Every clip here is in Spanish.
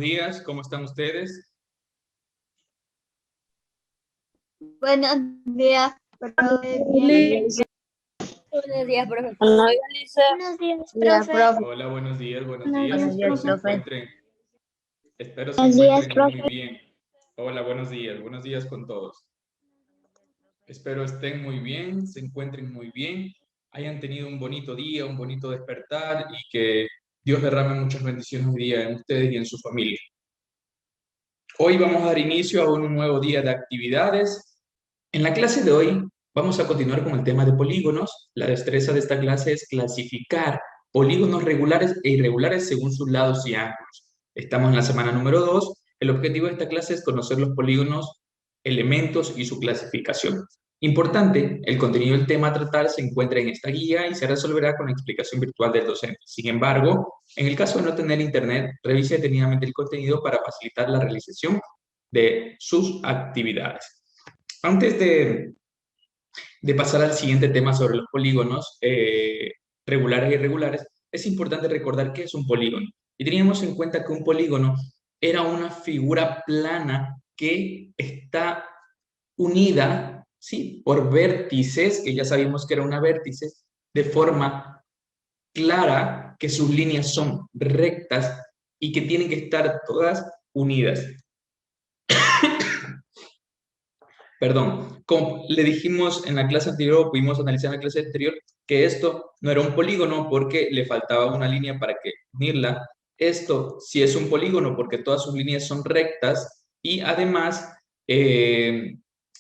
días, ¿cómo están ustedes? Buenos días, profe. Bien. Buenos días, profe. Buenos días, profe. Hola, buenos días, Buenos espero días, se profe. encuentren, espero se Buenos días, encuentren muy profe. bien. Hola, buenos días con todos. Espero estén muy bien, se encuentren muy bien, hayan tenido un bonito día, un bonito despertar y que Dios derrame muchas bendiciones hoy día en ustedes y en su familia. Hoy vamos a dar inicio a un nuevo día de actividades. En la clase de hoy vamos a continuar con el tema de polígonos. La destreza de esta clase es clasificar polígonos regulares e irregulares según sus lados y ángulos. Estamos en la semana número 2. El objetivo de esta clase es conocer los polígonos, elementos y su clasificación. Importante, el contenido del tema a tratar se encuentra en esta guía y se resolverá con la explicación virtual del docente. Sin embargo, en el caso de no tener internet, revise detenidamente el contenido para facilitar la realización de sus actividades. Antes de pasar al siguiente tema sobre los polígonos regulares e irregulares, es importante recordar qué es un polígono. Y teníamos en cuenta que un polígono era una figura plana que está unida, ¿sí?, por vértices, que ya sabíamos que era una vértice, de forma clara, que sus líneas son rectas y que tienen que estar todas unidas. Perdón, como le dijimos en la clase anterior, o pudimos analizar en la clase anterior, que esto no era un polígono porque le faltaba una línea para que unirla. Esto sí es un polígono porque todas sus líneas son rectas y además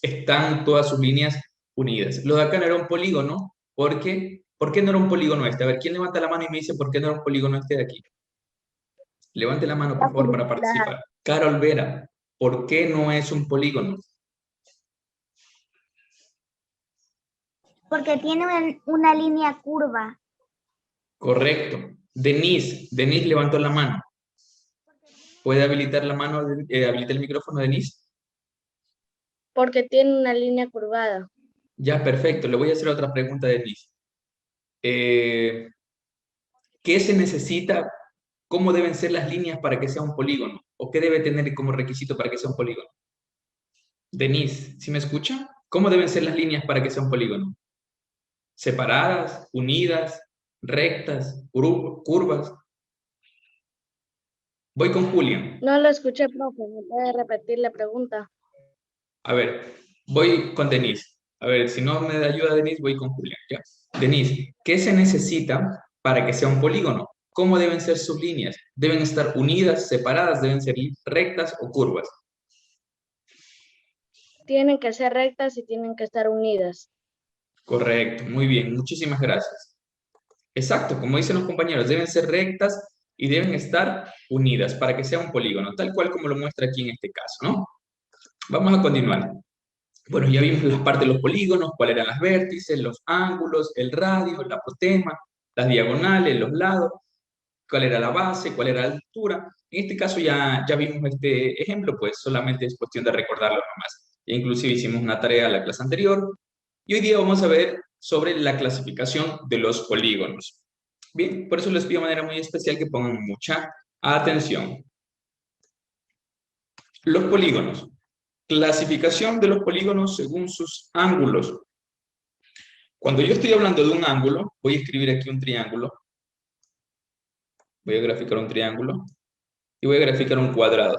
están todas sus líneas unidas. Lo de acá no era un polígono porque, ¿por qué no era un polígono este? A ver, ¿quién levanta la mano y me dice por qué no era un polígono este de aquí? Levante la mano, por favor, para participar. Carol Vera, ¿por qué no es un polígono? Porque tiene una línea curva. Correcto. Denise levantó la mano. ¿Puede habilitar la mano, habilitar el micrófono, Denise? Porque tiene una línea curvada. Ya, perfecto. Le voy a hacer otra pregunta, Denise. ¿Qué se necesita? ¿Cómo deben ser las líneas para que sea un polígono? ¿O qué debe tener como requisito para que sea un polígono? Denise, ¿sí me escucha? ¿Cómo deben ser las líneas para que sea un polígono? ¿Separadas, unidas, rectas, curvas? Voy con Julián. No lo escuché, profe. ¿Me puede repetir la pregunta? A ver, voy con Denise. A ver, si no me da ayuda Denise, voy con Julián, ¿ya? Denise, ¿qué se necesita para que sea un polígono? ¿Cómo deben ser sus líneas? ¿Deben estar unidas, separadas, deben ser rectas o curvas? Tienen que ser rectas y tienen que estar unidas. Correcto, muy bien, muchísimas gracias. Exacto, como dicen los compañeros, deben ser rectas y deben estar unidas para que sea un polígono, tal cual como lo muestra aquí en este caso, ¿no? Vamos a continuar. Bueno, ya vimos las partes de los polígonos, cuáles eran las vértices, los ángulos, el radio, el apotema, las diagonales, los lados, cuál era la base, cuál era la altura. En este caso ya vimos este ejemplo, pues solamente es cuestión de recordarlo nomás. Ya inclusive hicimos una tarea en la clase anterior. Y hoy día vamos a ver sobre la clasificación de los polígonos. Bien, por eso les pido de manera muy especial que pongan mucha atención. Los polígonos. Clasificación de los polígonos según sus ángulos. Cuando yo estoy hablando de un ángulo, voy a escribir aquí un triángulo. Voy a graficar un triángulo. Y voy a graficar un cuadrado.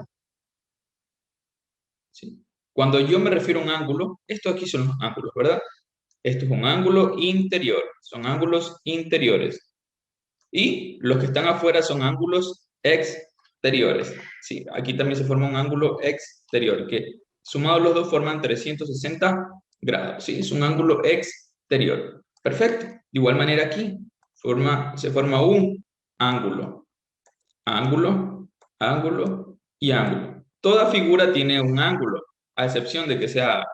¿Sí? Cuando yo me refiero a un ángulo, esto aquí son los ángulos, ¿verdad? Esto es un ángulo interior. Son ángulos interiores. Y los que están afuera son ángulos exteriores. ¿Sí? Aquí también se forma un ángulo exterior, que sumados los dos forman 360 grados. ¿Sí? Es un ángulo exterior. Perfecto. De igual manera aquí se forma un ángulo. Ángulo, ángulo y ángulo. Toda figura tiene un ángulo, a excepción de que sea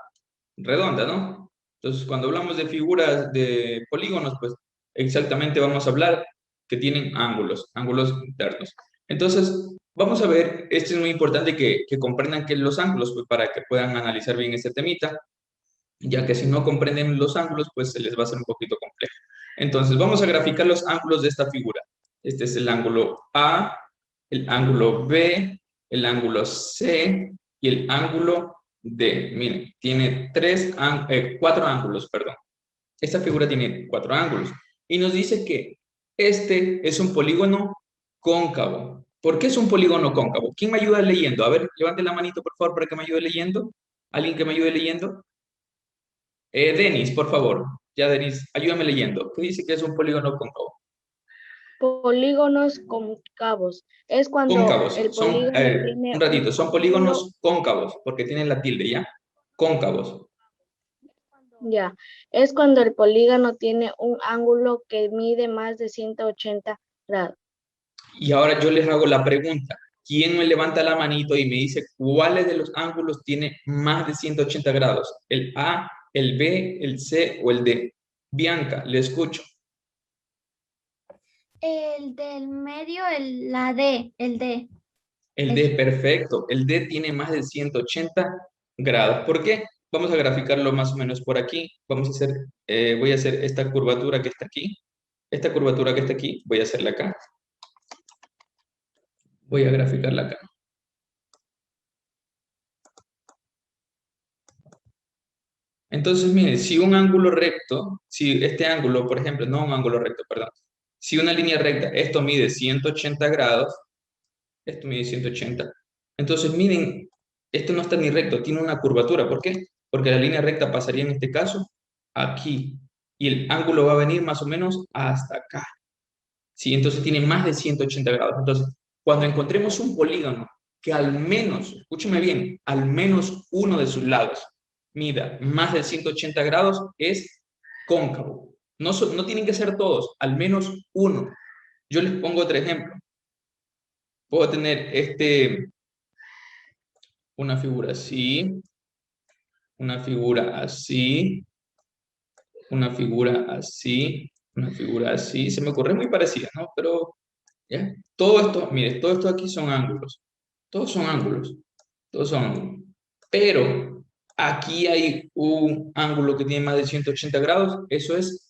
redonda, ¿no? Entonces, cuando hablamos de figuras de polígonos, pues exactamente vamos a hablar que tienen ángulos internos. Entonces, vamos a ver, esto es muy importante que comprendan qué son los ángulos, pues para que puedan analizar bien este temita, ya que si no comprenden los ángulos, pues se les va a hacer un poquito complejo. Entonces, vamos a graficar los ángulos de esta figura. Este es el ángulo A, el ángulo B, el ángulo C y el ángulo D. Miren, tiene 4 ángulos, perdón. Esta figura tiene 4 ángulos. Y nos dice que este es un polígono cóncavo. ¿Por qué es un polígono cóncavo? ¿Quién me ayuda leyendo? A ver, levante la manito, por favor, para que me ayude leyendo. ¿Alguien que me ayude leyendo? Denis, por favor. Ya, Denis, ayúdame leyendo. ¿Qué dice que es un polígono cóncavo? Polígonos cóncavos. Es cuando Cóncavos. el Son, polígono tiene un ratito, son polígonos ángulo. cóncavos, porque tienen la tilde, ¿ya? Cóncavos. Ya, es cuando el polígono tiene un ángulo que mide más de 180 grados. Y ahora yo les hago la pregunta. ¿Quién me levanta la manito y me dice cuáles de los ángulos tiene más de 180 grados? ¿El A, el B, el C o el D? Bianca, le escucho. El del medio, la D, el D. El D, perfecto. El D tiene más de 180 grados. ¿Por qué? Vamos a graficarlo más o menos por aquí. Vamos a hacer, voy a hacer esta curvatura que está aquí. Esta curvatura que está aquí, voy a hacerla acá. Voy a graficarla acá. Entonces, mire, si un ángulo recto, si este ángulo, por ejemplo, no un ángulo recto, perdón. Si una línea recta, esto mide 180 grados, esto mide 180. Entonces, miren, esto no está ni recto, tiene una curvatura. ¿Por qué? Porque la línea recta pasaría en este caso aquí. Y el ángulo va a venir más o menos hasta acá. Sí, entonces tiene más de 180 grados. Entonces, cuando encontremos un polígono que al menos, escúcheme bien, al menos uno de sus lados mida más de 180 grados, es cóncavo. No, no tienen que ser todos, al menos uno. Yo les pongo otro ejemplo. Puedo tener una figura así, una figura así, una figura así, una figura así. Se me ocurre muy parecida, ¿no? Pero, ¿ya? Todo esto, mire, todo esto aquí son ángulos. Todos son ángulos. Todos son ángulos. Pero aquí hay un ángulo que tiene más de 180 grados. Eso es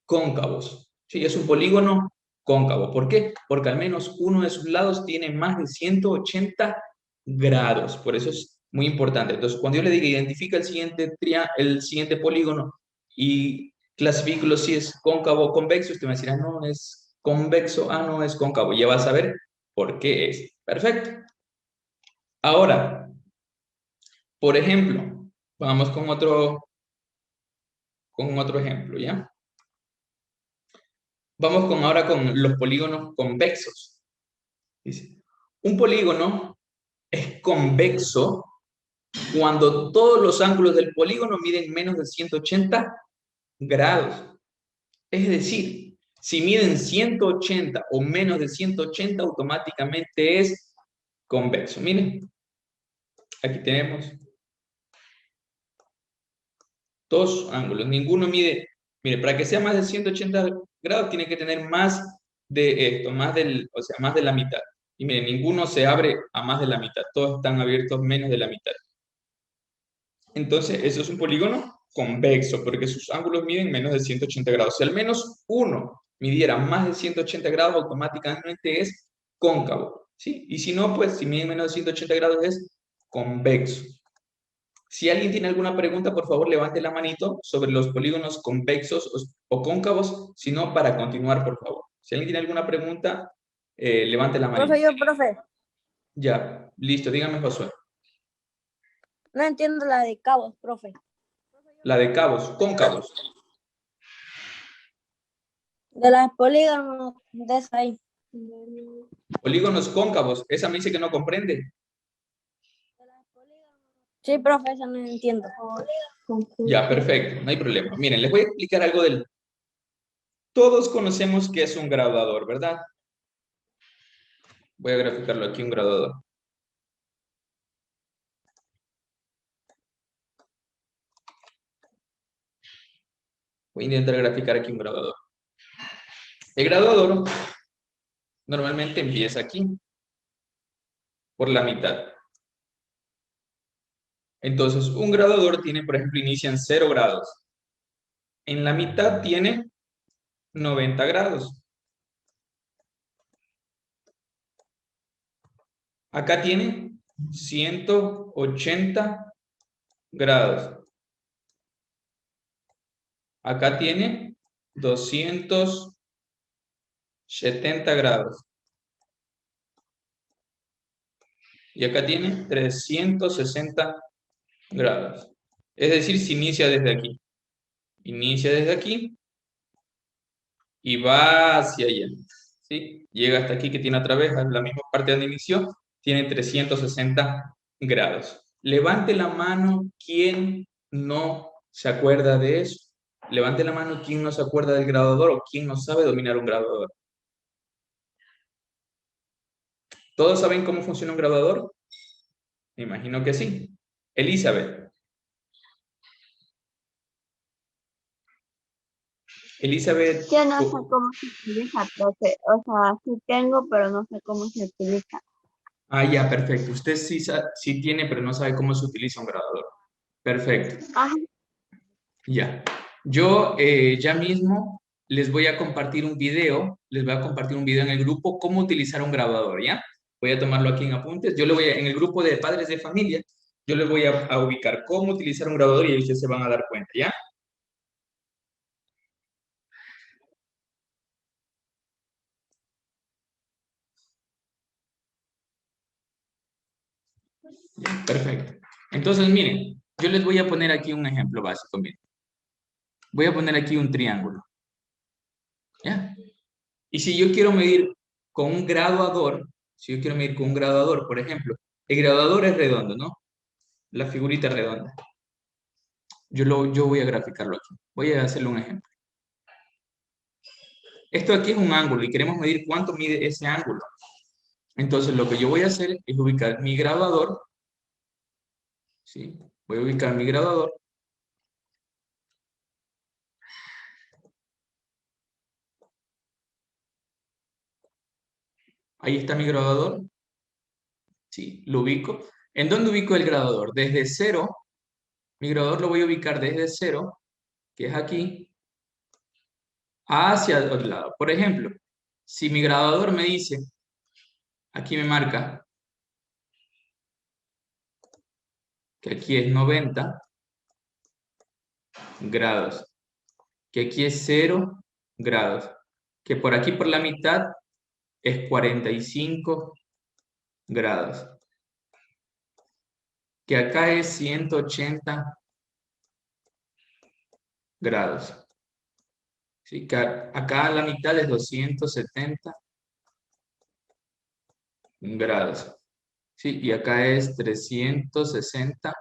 cóncavos. Sí, es un polígono cóncavo. ¿Por qué? Porque al menos uno de sus lados tiene más de 180 grados. Por eso es muy importante. Entonces, cuando yo le diga identifica el siguiente polígono y clasifíquelo si es cóncavo o convexo, usted me dirá, no, es convexo, no, es cóncavo. Ya vas a ver por qué es. Perfecto. Ahora, por ejemplo, vamos con otro ejemplo, ¿ya? Vamos ahora con los polígonos convexos. Dice, un polígono es convexo cuando todos los ángulos del polígono miden menos de 180 grados. Es decir, si miden 180 o menos de 180, automáticamente es convexo. Miren, aquí tenemos dos ángulos. Ninguno mide, mire, para que sea más de 180 grados tiene que tener más de esto, o sea, más de la mitad. Y miren, ninguno se abre a más de la mitad. Todos están abiertos menos de la mitad. Entonces, eso es un polígono convexo, porque sus ángulos miden menos de 180 grados. Si al menos uno midiera más de 180 grados, automáticamente es cóncavo, ¿sí? Y si no, pues si mide menos de 180 grados es convexo. Si alguien tiene alguna pregunta, por favor, levante la manito sobre los polígonos convexos o cóncavos. Si no, para continuar, por favor. Si alguien tiene alguna pregunta, levante la manito. Profe. Ya, listo. Dígame, Josué. No entiendo la de cabos, profe. La de cabos, cóncavos. De las polígonos de esa ahí. Polígonos cóncavos. Esa me dice que no comprende. Sí, profe, eso no entiendo. Ya, perfecto. No hay problema. Miren, les voy a explicar algo del... Todos conocemos que es un graduador, ¿verdad? Voy a graficarlo aquí, un graduador. Voy a intentar graficar aquí un graduador. El graduador normalmente empieza aquí, por la mitad. Entonces, un graduador tiene, por ejemplo, inicia en 0 grados. En la mitad tiene 90 grados. Acá tiene 180 grados. Acá tiene 270 grados. Y acá tiene 360 grados. Es decir, se inicia desde aquí. Inicia desde aquí y va hacia allá. ¿Sí? Llega hasta aquí que tiene otra vez la misma parte donde inició. Tiene 360 grados. Levante la mano quien no se acuerda de eso. Levante la mano quien no se acuerda del graduador o quien no sabe dominar un graduador. ¿Todos saben cómo funciona un graduador? Me imagino que sí. Elizabeth. Elizabeth. Yo no sé cómo se utiliza, profe. O sea, sí tengo, pero no sé cómo se utiliza. Ah, ya, perfecto. Usted sí tiene, pero no sabe cómo se utiliza un grabador. Perfecto. Ajá. Ya. Yo ya mismo les voy a compartir un video. Les voy a compartir un video en el grupo cómo utilizar un grabador, ¿ya? Voy a tomarlo aquí en apuntes. Yo le voy en el grupo de padres de familia, yo les voy a ubicar cómo utilizar un grabador y ellos se van a dar cuenta, ¿ya? Ya, perfecto. Entonces, miren, yo les voy a poner aquí un ejemplo básico, miren. Voy a poner aquí un triángulo. ¿Ya? Y si yo quiero medir con un graduador, si yo quiero medir con un graduador, por ejemplo, el graduador es redondo, ¿no? La figurita es redonda. Yo voy a graficarlo aquí. Voy a hacerle un ejemplo. Esto aquí es un ángulo y queremos medir cuánto mide ese ángulo. Entonces, lo que yo voy a hacer es ubicar mi graduador. ¿Sí? Voy a ubicar mi graduador. Ahí está mi graduador. Sí, lo ubico. ¿En dónde ubico el graduador? Desde cero. Mi graduador lo voy a ubicar desde cero, que es aquí, hacia el otro lado. Por ejemplo, si mi graduador me dice, aquí me marca que aquí es 90 grados, que aquí es 0 grados, que por aquí por la mitad es 45 grados, que acá es 180 grados, ¿sí? Que acá la mitad es 270 grados, ¿sí? Y acá es 360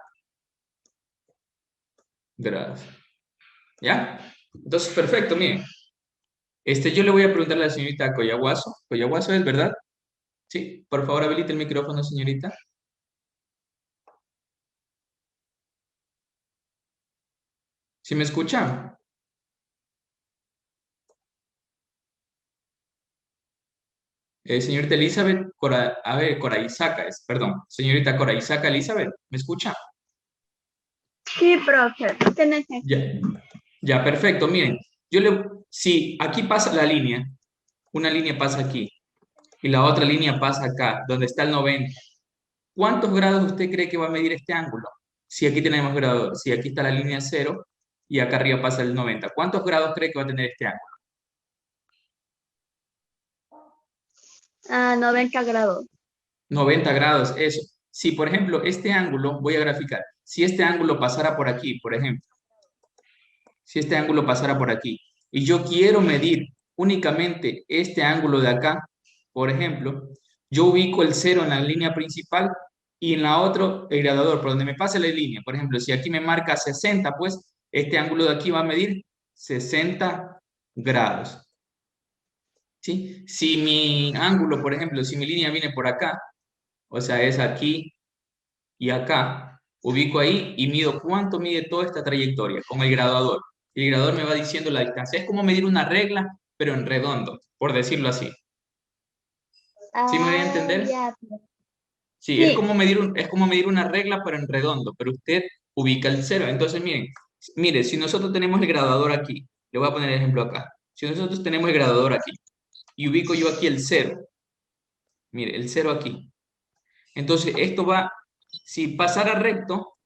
grados. ¿Ya? Entonces, perfecto, miren. Yo le voy a preguntar a la señorita Coyahuaso. ¿Coyahuaso es verdad? Sí, por favor, habilite el micrófono, señorita. ¿Sí me escucha? Señorita Elizabeth, Coraizaca, perdón. Señorita Coraizaca Elizabeth, ¿me escucha? Sí, profe. ¿Qué necesito? Ya, perfecto. Miren, si aquí pasa la línea, una línea pasa aquí y la otra línea pasa acá, donde está el 90. ¿Cuántos grados usted cree que va a medir este ángulo? Si aquí tenemos graduador, si aquí está la línea 0 y acá arriba pasa el 90. ¿Cuántos grados cree que va a tener este ángulo? 90 grados. 90 grados, eso. Si, por ejemplo, este ángulo, voy a graficar, si este ángulo pasara por aquí, por ejemplo, si este ángulo pasara por aquí, y yo quiero medir únicamente este ángulo de acá, por ejemplo, yo ubico el 0 en la línea principal y en la otra el graduador, por donde me pase la línea. Por ejemplo, si aquí me marca 60, pues este ángulo de aquí va a medir 60 grados. ¿Sí? Si mi ángulo, por ejemplo, si mi línea viene por acá, o sea, es aquí y acá, ubico ahí y mido cuánto mide toda esta trayectoria con el graduador. El graduador me va diciendo la distancia. Es como medir una regla, pero en redondo, por decirlo así. ¿Sí me voy a entender? Ya. Sí, es como medir una regla, pero en redondo, pero usted ubica el 0. Entonces, mire, si nosotros tenemos el graduador aquí, le voy a poner el ejemplo acá. Si nosotros tenemos el graduador aquí y ubico yo aquí el 0, mire, el 0 aquí. Entonces, esto va, si pasara recto,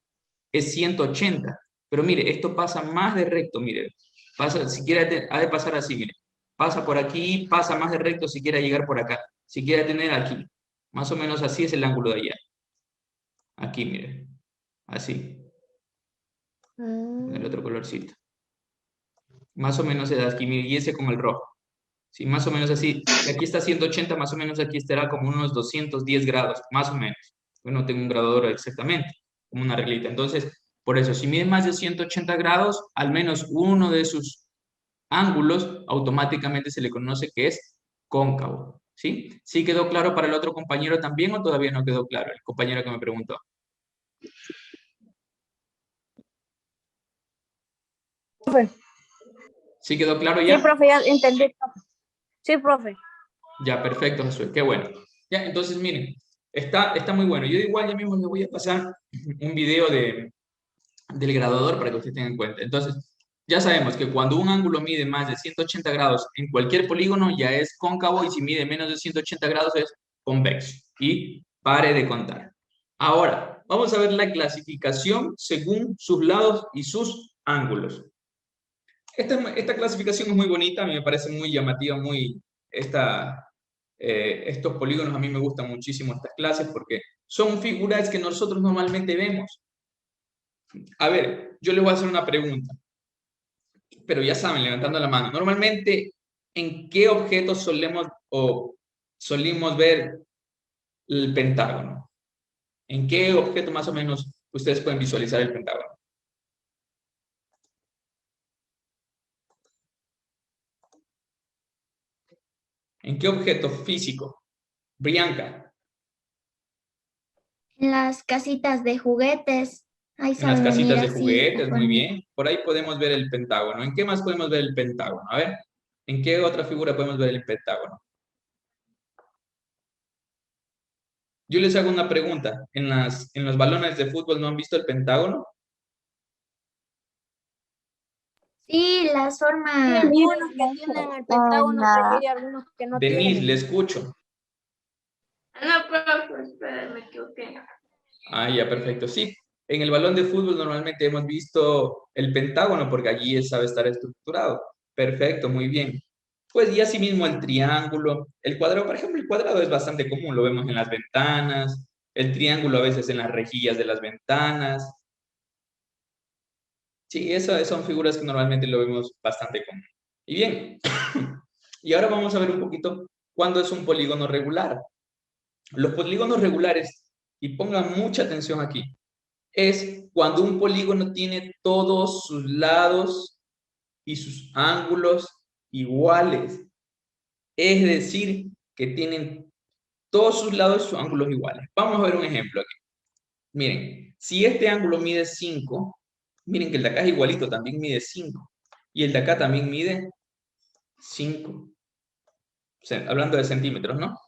es 180. Pero mire, esto pasa más de recto, mire. Pasa, si quiere, ha de pasar así, mire. Pasa por aquí, pasa más de recto si quiere llegar por acá. Si quiere tener aquí. Más o menos así es el ángulo de allá. Aquí, mire. Así. El otro colorcito. Más o menos es aquí, mire, y ese con el rojo. Sí, más o menos así. Y aquí está 180, más o menos aquí estará como unos 210 grados, más o menos. Yo no tengo un graduador exactamente, como una reglita. Entonces, por eso, si mide más de 180 grados, al menos uno de sus ángulos automáticamente se le conoce que es cóncavo. ¿Sí? ¿Sí quedó claro para el otro compañero también o todavía no quedó claro? El compañero que me preguntó. Profe. ¿Sí quedó claro ya? Sí, profe, ya entendí. Sí, profe. Ya, perfecto, Josué, qué bueno. Ya, entonces miren, está muy bueno. Yo igual ya mismo les voy a pasar un video del graduador para que ustedes tengan en cuenta. Entonces, ya sabemos que cuando un ángulo mide más de 180 grados en cualquier polígono ya es cóncavo y si mide menos de 180 grados es convexo. Y pare de contar. Ahora, vamos a ver la clasificación según sus lados y sus ángulos. Esta clasificación es muy bonita, a mí me parece muy llamativa, estos polígonos a mí me gustan muchísimo estas clases porque son figuras que nosotros normalmente vemos. A ver, yo les voy a hacer una pregunta, pero ya saben, levantando la mano. Normalmente, ¿en qué objetos solimos ver el pentágono? ¿En qué objeto más o menos ustedes pueden visualizar el pentágono? ¿En qué objeto físico? Bianca. En las casitas de juguetes. Ahí En las son casitas de así, juguetes, muy con- bien. Por ahí podemos ver el pentágono. ¿En qué más podemos ver el pentágono? A ver, ¿en qué otra figura podemos ver el pentágono? Yo les hago una pregunta. ¿En los balones de fútbol no han visto el pentágono? Sí, las forma. Hay unos que tienen el pentágono, profe, y algunos que no Denise, tienen. le escucho. No, profe, espera, me equivoqué. Ah, ya, perfecto. Sí, en el balón de fútbol normalmente hemos visto el pentágono porque allí sabe estar estructurado. Perfecto, muy bien. Pues y asimismo el triángulo, el cuadrado, por ejemplo, el cuadrado es bastante común, lo vemos en las ventanas, el triángulo a veces en las rejillas de las ventanas. Sí, esas son figuras que normalmente lo vemos bastante común. Y bien, y ahora vamos a ver un poquito cuándo es un polígono regular. Los polígonos regulares, y pongan mucha atención aquí, es cuando un polígono tiene todos sus lados y sus ángulos iguales. Es decir, que tienen todos sus lados y sus ángulos iguales. Vamos a ver un ejemplo aquí. Miren, si este ángulo mide 5, miren que el de acá es igualito, también mide 5. Y el de acá también mide 5. O sea, hablando de centímetros, ¿no?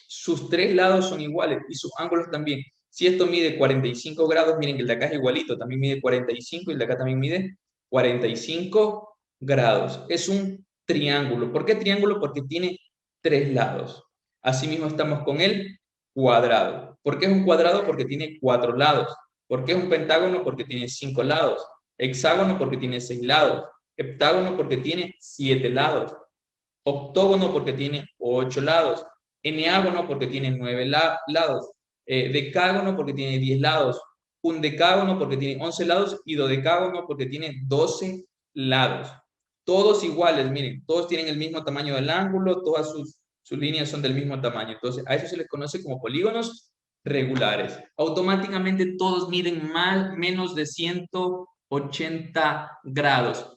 Sus tres lados son iguales y sus ángulos también. Si esto mide 45 grados, miren que el de acá es igualito, también mide 45 y el de acá también mide 45 grados. Es un triángulo. ¿Por qué triángulo? Porque tiene tres lados. Asimismo estamos con el cuadrado. ¿Por qué es un cuadrado? Porque tiene cuatro lados. ¿Por qué es un pentágono? Porque tiene 5 lados. Hexágono porque tiene 6 lados. Heptágono porque tiene 7 lados. Octógono porque tiene 8 lados. Eneágono porque tiene 9 lados. Decágono porque tiene 10 lados. Undecágono porque tiene 11 lados. Y dodecágono porque tiene 12 lados. Todos iguales, miren, todos tienen el mismo tamaño del ángulo, todas sus líneas son del mismo tamaño. Entonces, a eso se les conoce como polígonos regulares. Automáticamente todos miden menos de 180 grados.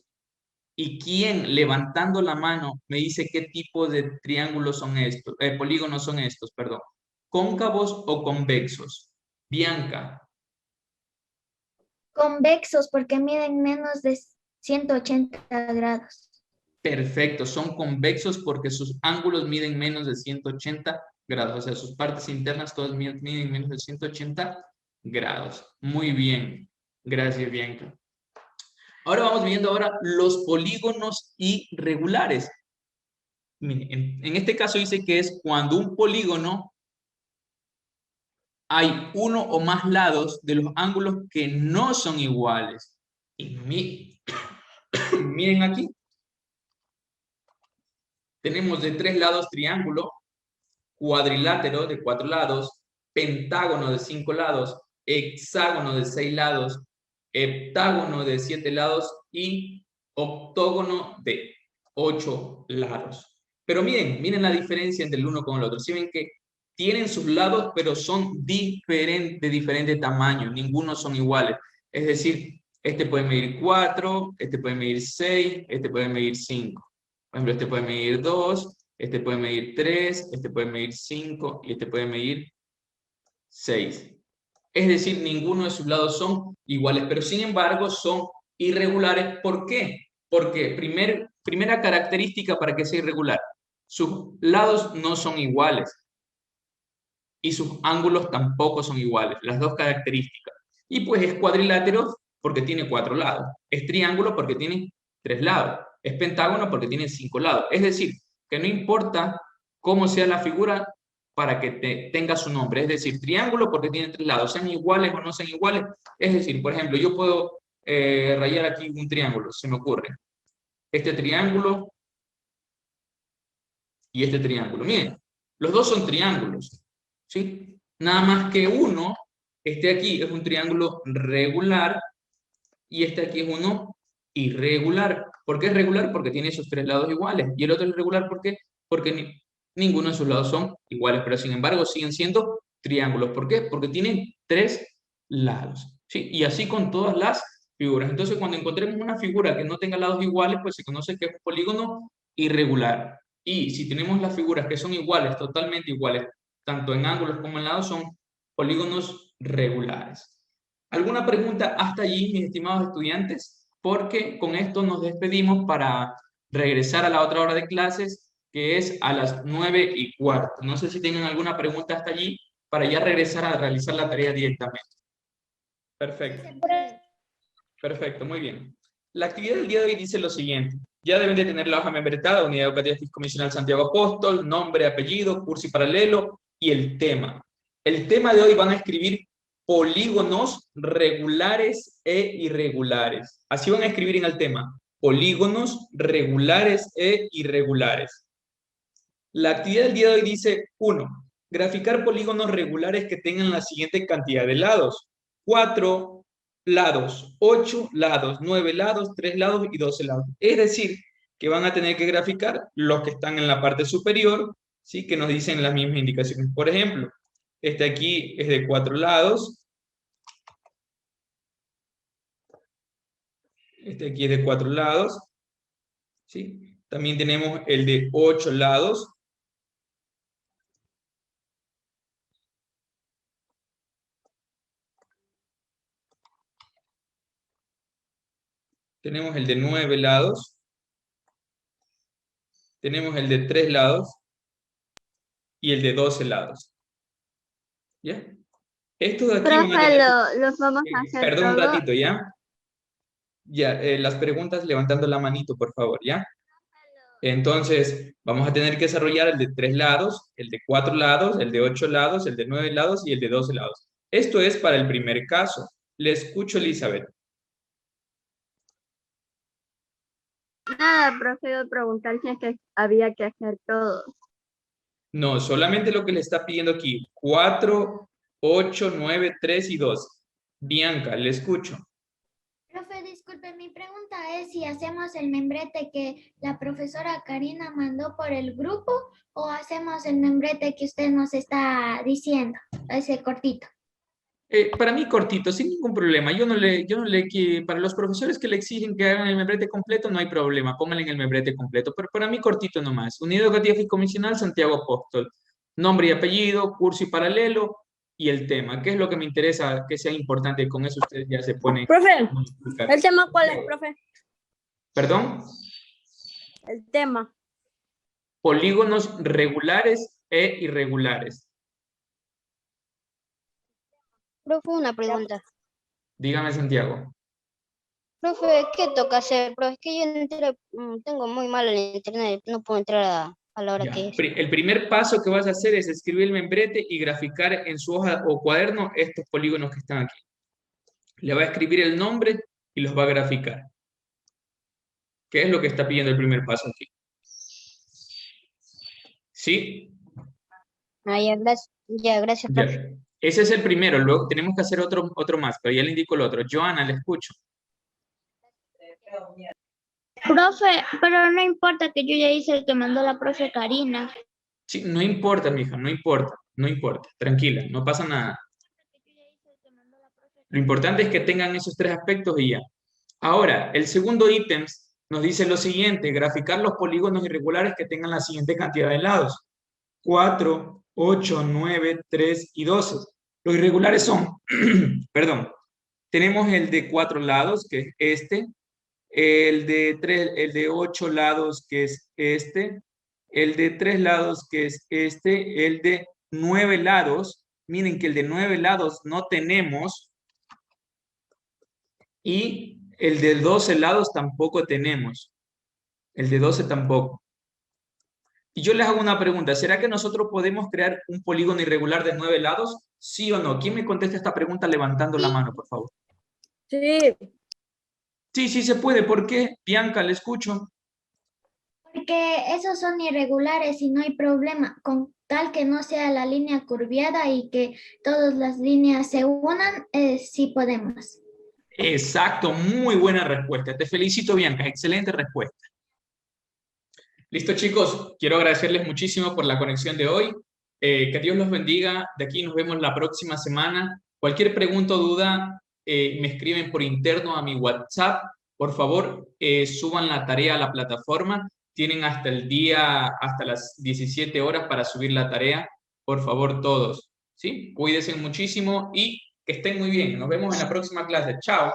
¿Y quién, levantando la mano, me dice qué tipo de triángulos son estos, polígonos son estos, perdón? ¿Cóncavos o convexos? Bianca. Convexos, porque miden menos de 180 grados. Perfecto, son convexos porque sus ángulos miden menos de 180 grados, o sea, sus partes internas todas miden menos de 180 grados. Muy bien, gracias Bianca. Ahora vamos viendo los polígonos irregulares. En este caso dice que es cuando un polígono hay uno o más lados de los ángulos que no son iguales. Y miren aquí. Tenemos de 3 lados triángulo, cuadrilátero de 4 lados, pentágono de 5 lados, hexágono de 6 lados, heptágono de 7 lados y octógono de 8 lados. Pero miren la diferencia entre el uno con el otro. Si ven que tienen sus lados, pero son de diferente tamaño. Ninguno son iguales. Es decir, este puede medir 4, este puede medir 6, este puede medir 5. Por ejemplo, este puede medir 2, este puede medir 3, este puede medir 5 y este puede medir 6. Es decir, ninguno de sus lados son iguales, pero sin embargo son irregulares. ¿Por qué? Porque primera característica para que sea irregular, sus lados no son iguales y sus ángulos tampoco son iguales, las dos características. Y pues es cuadrilátero porque tiene 4 lados, es triángulo porque tiene 3 lados, es pentágono porque tiene 5 lados. Es decir, que no importa cómo sea la figura para que tenga su nombre. Es decir, triángulo porque tiene 3 lados, sean iguales o no sean iguales. Es decir, por ejemplo, yo puedo rayar aquí un triángulo, se me ocurre. Este triángulo y este triángulo. Miren, los dos son triángulos, ¿sí? Nada más que uno, este aquí es un triángulo regular y este aquí es uno irregular. ¿Por qué es regular? Porque tiene esos 3 lados iguales. Y el otro es irregular, ¿por qué? Porque ninguno de sus lados son iguales, pero sin embargo siguen siendo triángulos. ¿Por qué? Porque tienen 3 lados, ¿sí? Y así con todas las figuras. Entonces, cuando encontremos una figura que no tenga lados iguales, pues se conoce que es un polígono irregular. Y si tenemos las figuras que son iguales, totalmente iguales, tanto en ángulos como en lados, son polígonos regulares. ¿Alguna pregunta hasta allí, mis estimados estudiantes? Porque con esto nos despedimos para regresar a la otra hora de clases, que es a las 9:15. No sé si tienen alguna pregunta hasta allí para ya regresar a realizar la tarea directamente. Perfecto. Perfecto, muy bien. La actividad del día de hoy dice lo siguiente. Ya deben de tener la hoja membretada, Unidad Educativa Fiscomisional Santiago Apóstol, nombre, apellido, curso y paralelo y el tema. El tema de hoy van a escribir polígonos regulares e irregulares. Así van a escribir en el tema. Polígonos regulares e irregulares. La actividad del día de hoy dice 1. Graficar polígonos regulares que tengan la siguiente cantidad de lados. 4 lados, 8 lados, 9 lados, 3 lados y 12 lados. Es decir, que van a tener que graficar los que están en la parte superior, ¿sí? Que nos dicen las mismas indicaciones. Por ejemplo, este aquí es de 4 lados. Este aquí es de 4 lados. ¿Sí? También tenemos el de 8 lados. Tenemos el de 9 lados. Tenemos el de 3 lados. Y el de 12 lados. ¿Ya? Estos de aquí van a Profe, tener... los vamos a hacer Perdón un todo. ratito, ¿ya? Ya, las preguntas levantando la manito, por favor, ¿ya? Entonces, vamos a tener que desarrollar el de 3 lados, el de 4 lados, el de 8 lados, el de 9 lados y el de 12 lados. Esto es para el primer caso. Le escucho, Elizabeth. Nada, profe, iba a preguntar si es que había que hacer todo. No, solamente lo que le está pidiendo aquí. 4, 8, 9, 3 y 2. Bianca, le escucho. Profe, disculpe, mi pregunta es si hacemos el membrete que la profesora Karina mandó por el grupo o hacemos el membrete que usted nos está diciendo, ese cortito. Para mí cortito, sin ningún problema. Para los profesores que le exigen que hagan el membrete completo, no hay problema, pónganle en el membrete completo, pero para mí cortito nomás. Unidad Educativa Fiscomisional Santiago Apóstol. Nombre y apellido, curso y paralelo, y el tema. ¿Qué es lo que me interesa que sea importante? Con eso ustedes ya se ponen... Profe, ¿el tema cuál es, profe? ¿Perdón? El tema. Polígonos regulares e irregulares. Profe, una pregunta. Dígame, Santiago. Profe, ¿qué toca hacer? Profe, es que yo tengo muy mal el internet, no puedo entrar a la hora Ya. que es. El primer paso que vas a hacer es escribir el membrete y graficar en su hoja o cuaderno estos polígonos que están aquí. Le va a escribir el nombre y los va a graficar. ¿Qué es lo que está pidiendo el primer paso aquí? ¿Sí? Ah, ya, gracias, Ya. profe. Ese es el primero. Luego tenemos que hacer otro más, pero ya le indico el otro. Joana, le escucho. Profe, pero no importa que yo ya hice el que mandó la profe Karina. Sí, no importa, mija, no importa. No importa. Tranquila, no pasa nada. Lo importante es que tengan esos 3 aspectos y ya. Ahora, el segundo ítem nos dice lo siguiente: graficar los polígonos irregulares que tengan la siguiente cantidad de lados: 4, 8, 9, 3 y 12. Los irregulares son, perdón, tenemos el de 4 lados, que es este, el de 8 lados, que es este, el de 3 lados, que es este, el de 9 lados. Miren que el de 9 lados no tenemos, y el de 12 lados tampoco tenemos. El de 12 tampoco. Y yo les hago una pregunta: ¿será que nosotros podemos crear un polígono irregular de 9 lados? ¿Sí o no? ¿Quién me contesta esta pregunta levantando la mano, por favor? Sí. Sí, sí se puede. ¿Por qué? Bianca, le escucho. Porque esos son irregulares y no hay problema, con tal que no sea la línea curviada y que todas las líneas se unan, sí podemos. Exacto, muy buena respuesta. Te felicito, Bianca. Excelente respuesta. Listo, chicos. Quiero agradecerles muchísimo por la conexión de hoy. Que Dios los bendiga. De aquí nos vemos la próxima semana. Cualquier pregunta o duda, me escriben por interno a mi WhatsApp. Por favor, suban la tarea a la plataforma. Tienen hasta el día, hasta las 17 horas para subir la tarea. Por favor, todos. ¿Sí? Cuídense muchísimo y que estén muy bien. Nos vemos en la próxima clase. Chao.